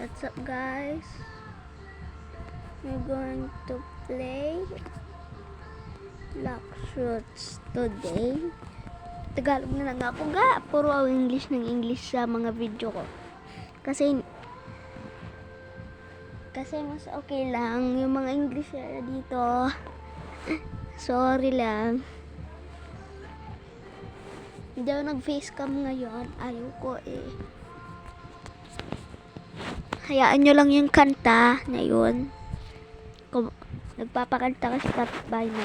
What's up, guys? We're going to play Blox Fruits today. Tagalog na lang ako ga. Puro English ng English sa mga video ko. Kasi mas okay lang yung mga English na dito. Sorry lang. Hindi ako nag-facecam ngayon. Ayaw ko eh. Hayaan nyo lang yung kanta na yun. Nagpapakanta kasi kapitbahay na.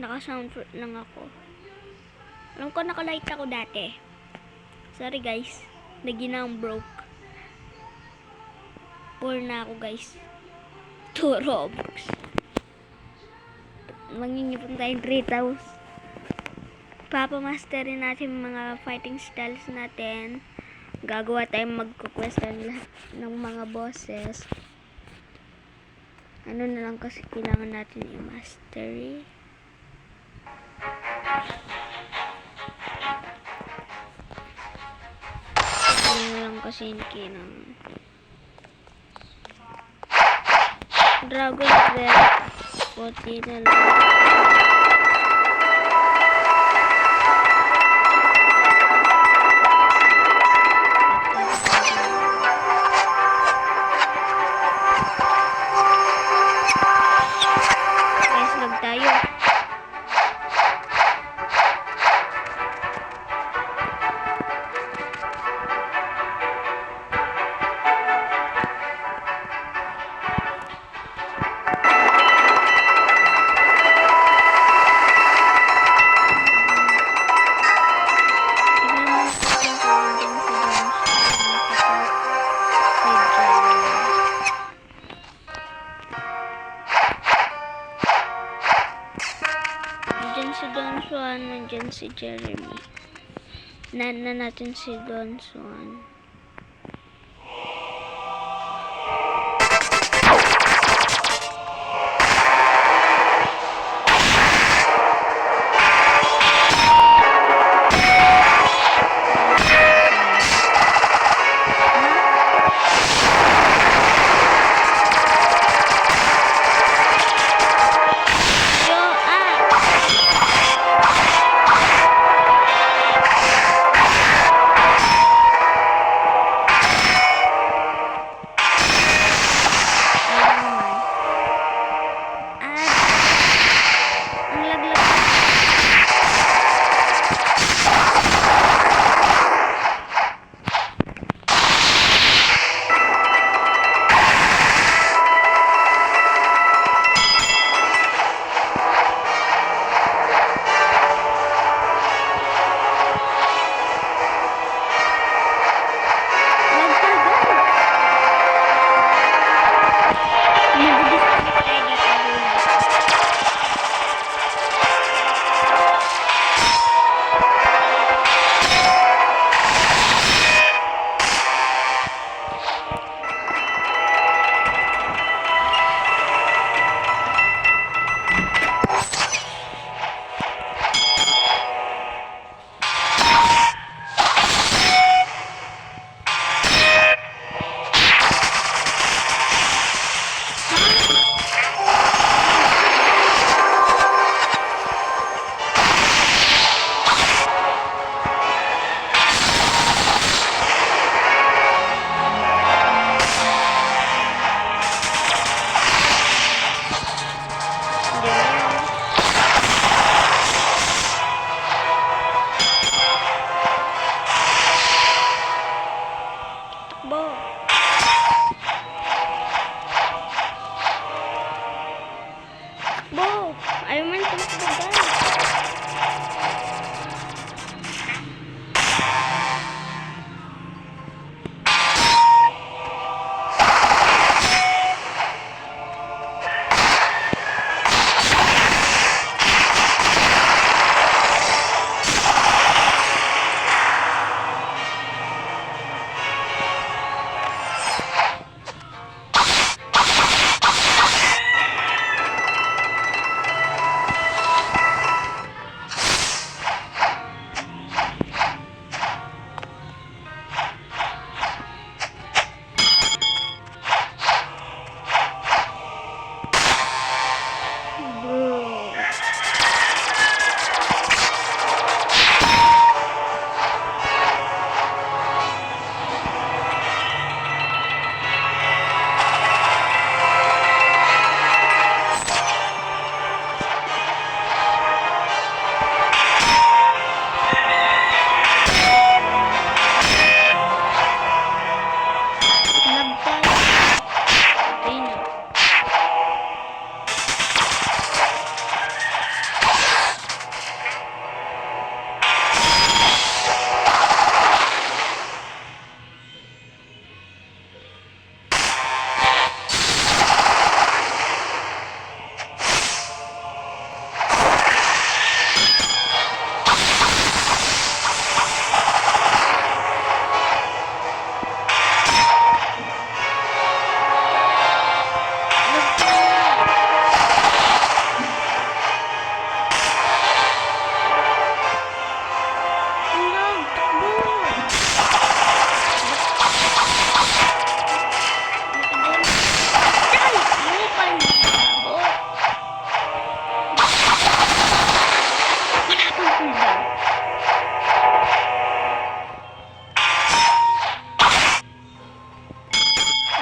Naka-soundproof lang ako. Alam ko naka-light ako dati. Sorry guys. Naginang broke. Poor na ako guys. 2 Robux. Mangingipon tayong 3,000. Papamasterin natin mga fighting styles natin. Gagawa tayong magkukwesta lahat ng mga bosses. Ano na lang kasi kailangan natin i-mastery. Ano na lang kasi kailangan. Dragon Breath. Puti na lang. Guys, lag tayo. Nandiyan si Don Juan, nandiyan si Jeremy. Nana natin si Don Juan.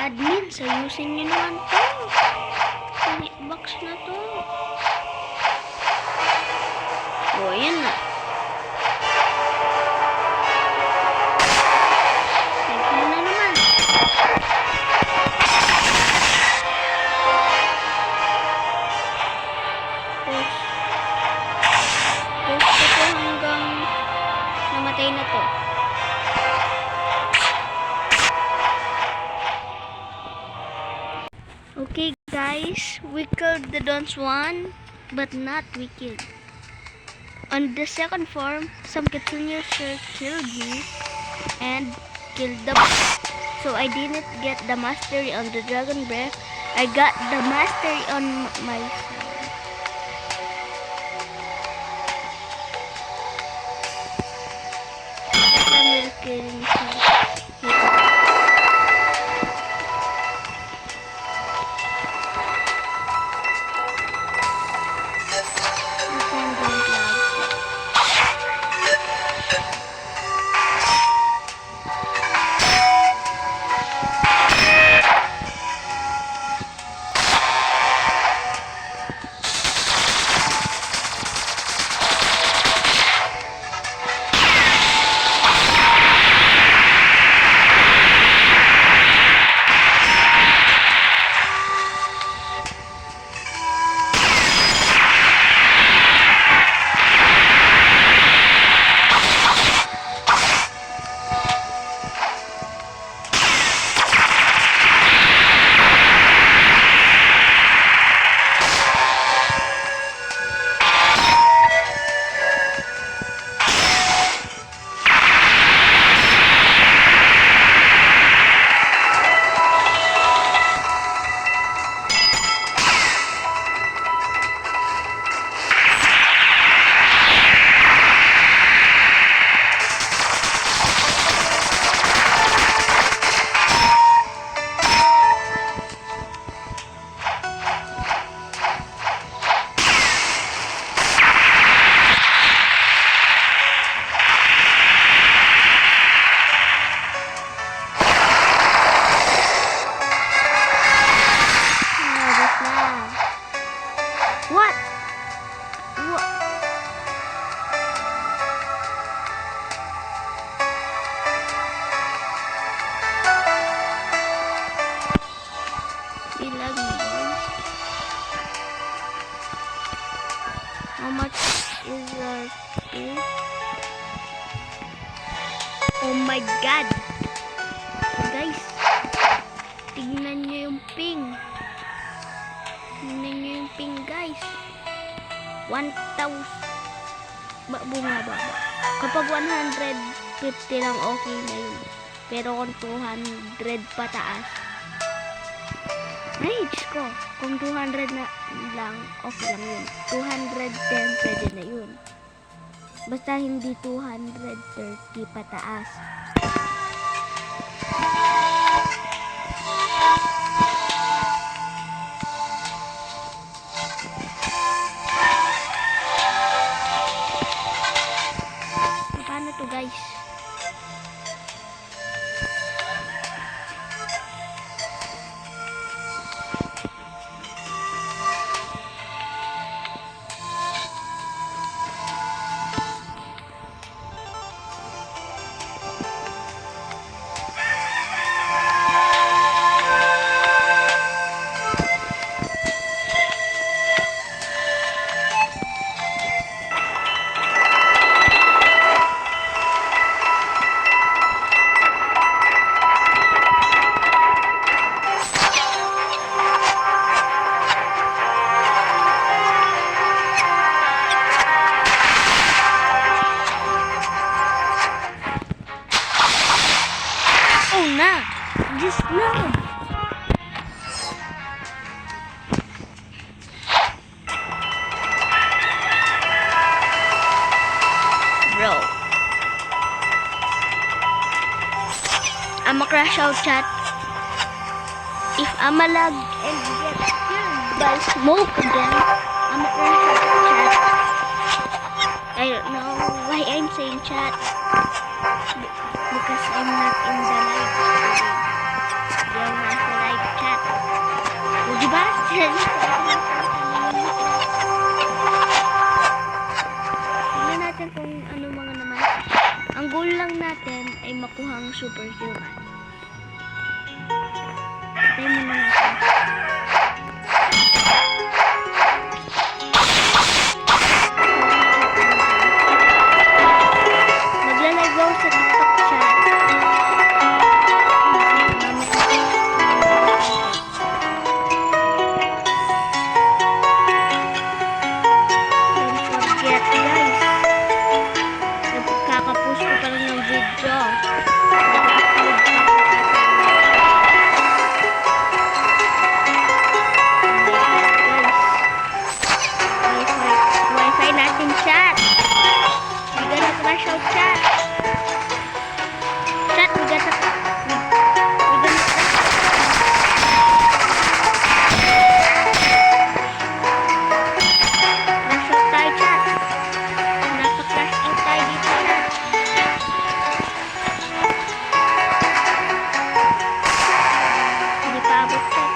admin, sayusin nyo naman to. Yung hitbox na to. O, ayan na. Nag-kill na naman. Push. Push ko to hanggang namatay na to. Okay guys, we killed the Dons one, but not we killed. On the second form, some Kitsune killed me and killed the boss. So I didn't get the mastery on the Dragon Breath. I got the mastery on my side. I'm really kidding myself. How much is our ping? Oh my god! Guys, tignan nyo yung ping. Tignan nyo yung ping guys. 1,000. Bumaba. Kapag 150 lang okay na yun. Pero kung 200 pataas. Ay, Diyos ko. Kung 200 na lang, okay lang yun. 210 pwede na yun. Basta hindi 230 pataas. Paano to guys? Just no. Bro. I'ma crash out chat. If I'ma lag and get killed by smoke again, I'ma crash out chat. I don't know why I'm saying chat. Because I'm not in the live. Yung nasa Tingnan natin kung ano mga naman. Ang goal lang natin ay makuhang superhuman. Patay muna natin. Magla-live ako sa TikTok chat. Don't forget guys. Kakapost ko pa lang ng video. Wi-Fi natin chat. We gonna crash out chat. Chat, we gonna crash out tayo chat. Napa-crash out tayo dito chat. Hindi pa abot chat.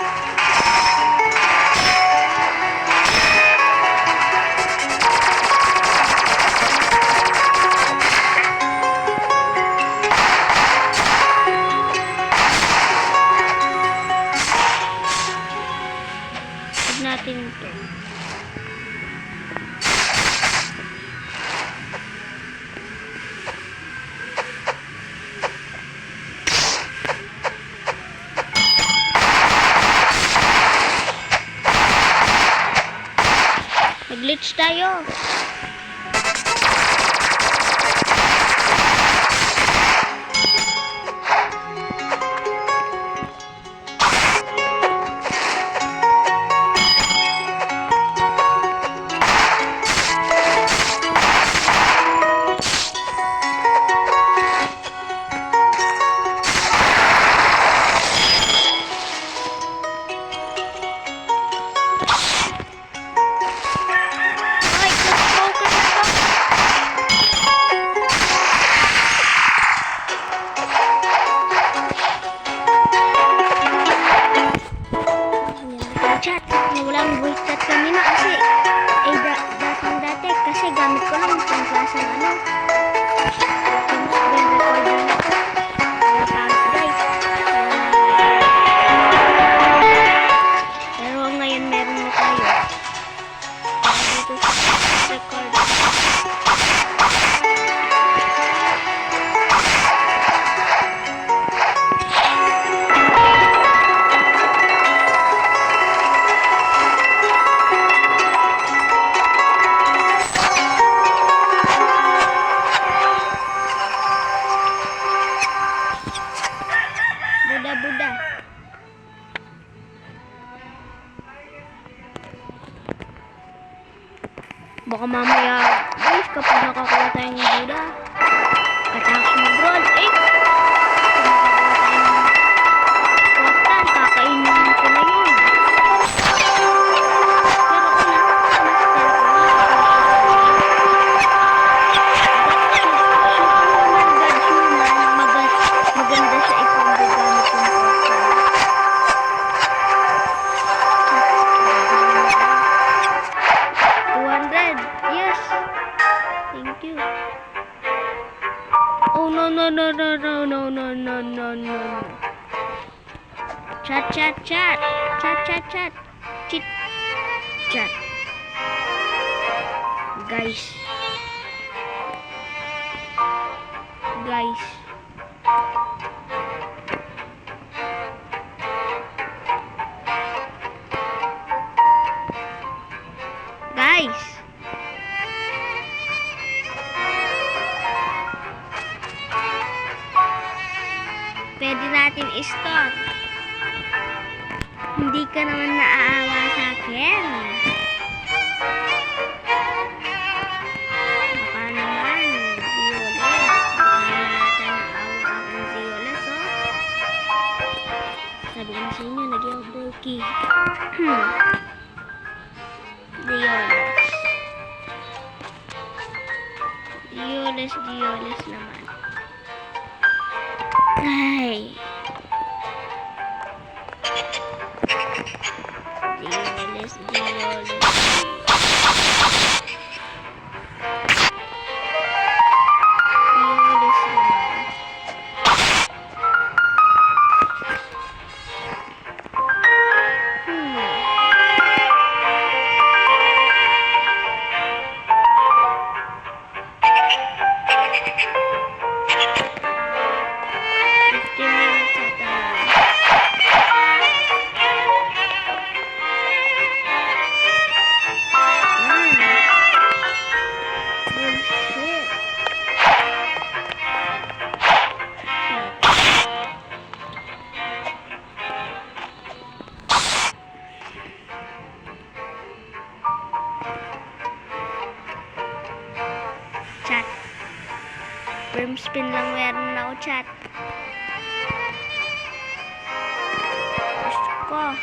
Huwag natin ito. Mag-glitch tayo. Ay, focus ito. Chat, walang voice chat kanina kasi dati kasi gamit ko lang itong klaseng ano. Yung screen recording na to. Kaya pangit guys. Pero ngayon meron na tayo. Dito sa record. Buda. Baka mamaya, guys, kapag nakakuha tayong Buda, katakas mo bro, eh! Kapag nakakuha tayong kakainin ko na yun. Pero maganda siya ipang gagamit yung Yes. Thank you. Oh no. Chat. Chit chat. Guys. Pwede natin i-stop. Hindi ka naman naaawa sa akin. Baka naman, Zioles. Baka natin naawa aking Zioles, oh. Sabi ko na sa inyo, nag-iong brokey. Zioles naman. Ay. Tapos Diolis. Diolis naman. Chat. Worm spin lang meron ako, chat. Gusto ko.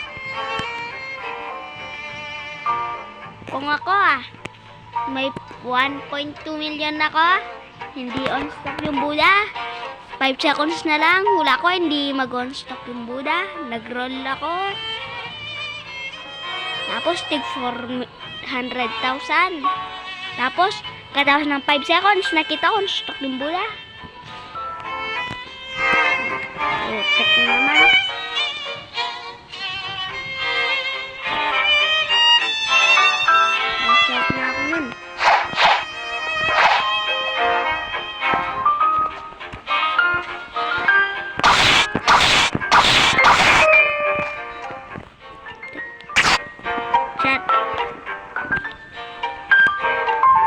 Kung ako may 1.2 million ako, hindi on stock yung Buddha. 5 seconds na lang, hula ko, hindi mag-on stock yung Buddha. Nag-roll ako. Tapos, tig 400,000. Tapos, katapos ng 5 seconds, nakita ko, stock yung Buddha. Check na naman. Check na ako nun. Chat.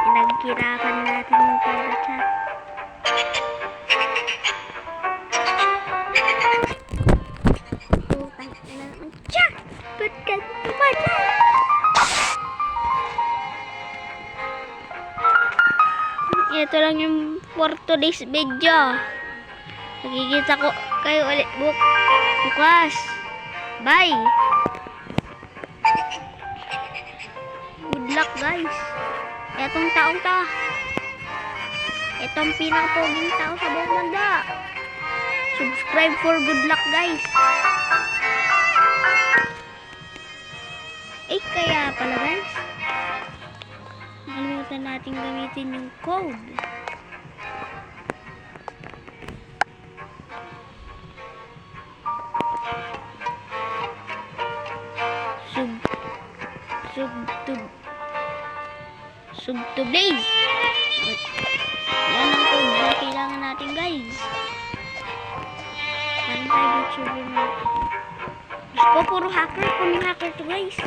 Nagkirapan natin yung pera, chat. Putang ina naman, chat! Ba't ka naman? Ito lang yung for today's video. Nakikita ko kayo ulit bukas. Bye! Good luck, guys. Etong taong to. Etong pinakapoging tao sa buong banda. Subscribe for good luck, guys. Eh, kaya pala, guys. Nakalimutan natin gamitin yung code. Sub to blaze. Yan ang code na kailangan natin, guys. Parang private server natin. Gusto ko puro hacker. Kung hacker to, guys.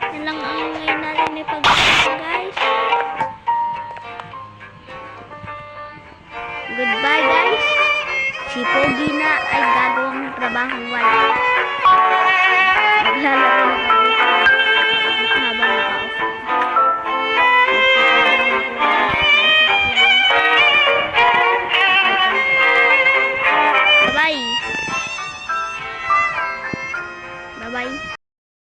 Yan lang ang ngayon natin may pag-hacker, guys. Goodbye, guys. Si Pogi na ay gagawang trabahong wala.